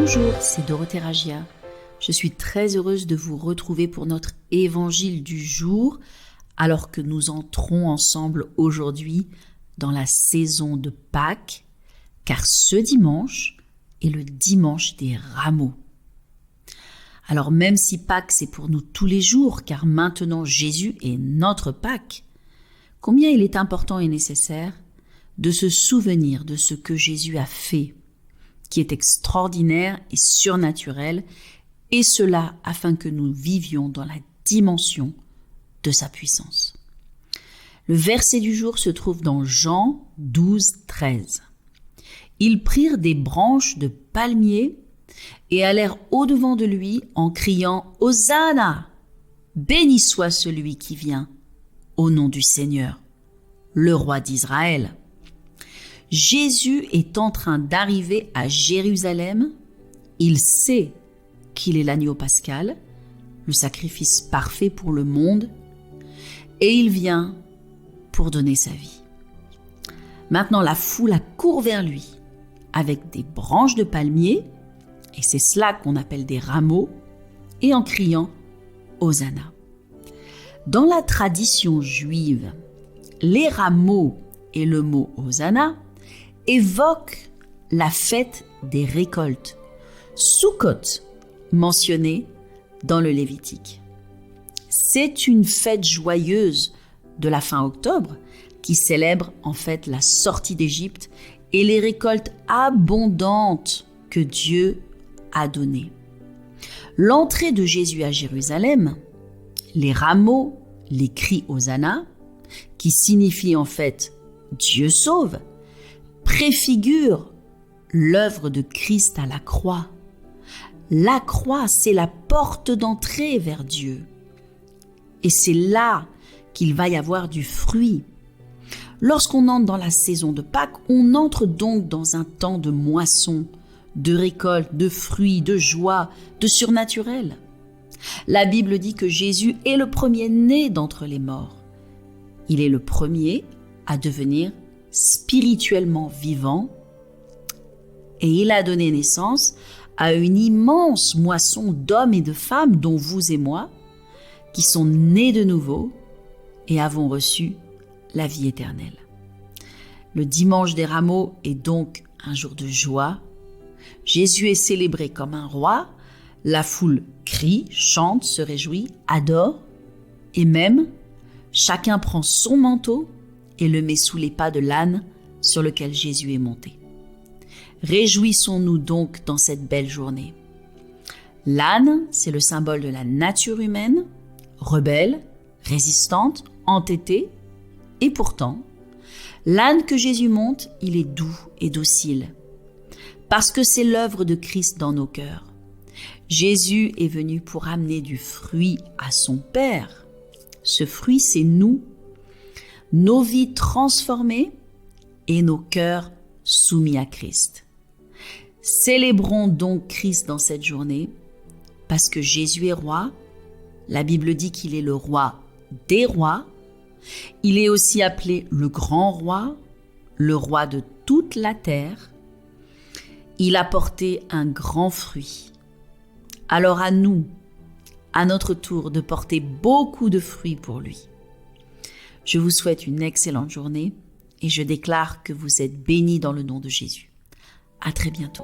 Bonjour, c'est Dorothée Ragia. Je suis très heureuse de vous retrouver pour notre évangile du jour, alors que nous entrons ensemble aujourd'hui dans la saison de Pâques, car ce dimanche est le dimanche des rameaux. Alors même si Pâques c'est pour nous tous les jours, car maintenant Jésus est notre Pâques, combien il est important et nécessaire de se souvenir de ce que Jésus a fait, qui est extraordinaire et surnaturel, et cela afin que nous vivions dans la dimension de sa puissance. Le verset du jour se trouve dans Jean 12, 13. Ils prirent des branches de palmier et allèrent au-devant de lui en criant « Hosanna ! Béni soit celui qui vient, au nom du Seigneur, le roi d'Israël !» Jésus est en train d'arriver à Jérusalem. Il sait qu'il est l'agneau pascal, le sacrifice parfait pour le monde, et il vient pour donner sa vie. Maintenant, la foule accourt vers lui avec des branches de palmier, et c'est cela qu'on appelle des rameaux, et en criant « Hosanna ». Dans la tradition juive, les rameaux et le mot « Hosanna » évoquent la fête des récoltes, Soukhot, mentionnée dans le Lévitique. C'est une fête joyeuse de la fin octobre qui célèbre en fait la sortie d'Égypte et les récoltes abondantes que Dieu a données. L'entrée de Jésus à Jérusalem, les rameaux, les cris Hosanna, qui signifient en fait Dieu sauve, préfigure l'œuvre de Christ à la croix. La croix, c'est la porte d'entrée vers Dieu. Et c'est là qu'il va y avoir du fruit. Lorsqu'on entre dans la saison de Pâques, on entre donc dans un temps de moisson, de récolte, de fruits, de joie, de surnaturel. La Bible dit que Jésus est le premier-né d'entre les morts. Il est le premier à devenir spirituellement vivant et il a donné naissance à une immense moisson d'hommes et de femmes, dont vous et moi, qui sont nés de nouveau et avons reçu la vie éternelle. Le dimanche des rameaux est donc un jour de joie. Jésus est célébré comme un roi. La foule crie, chante, se réjouit, adore, et même chacun prend son manteau et le met sous les pas de l'âne sur lequel Jésus est monté. Réjouissons-nous donc dans cette belle journée. L'âne, c'est le symbole de la nature humaine, rebelle, résistante, entêtée, et pourtant, l'âne que Jésus monte, il est doux et docile, parce que c'est l'œuvre de Christ dans nos cœurs. Jésus est venu pour amener du fruit à son Père. Ce fruit, c'est nous, nos vies transformées et nos cœurs soumis à Christ. Célébrons donc Christ dans cette journée parce que Jésus est roi. La Bible dit qu'il est le roi des rois. Il est aussi appelé le grand roi, le roi de toute la terre. Il a porté un grand fruit. Alors à nous, à notre tour, de porter beaucoup de fruits pour lui. Je vous souhaite une excellente journée et je déclare que vous êtes bénis dans le nom de Jésus. À très bientôt.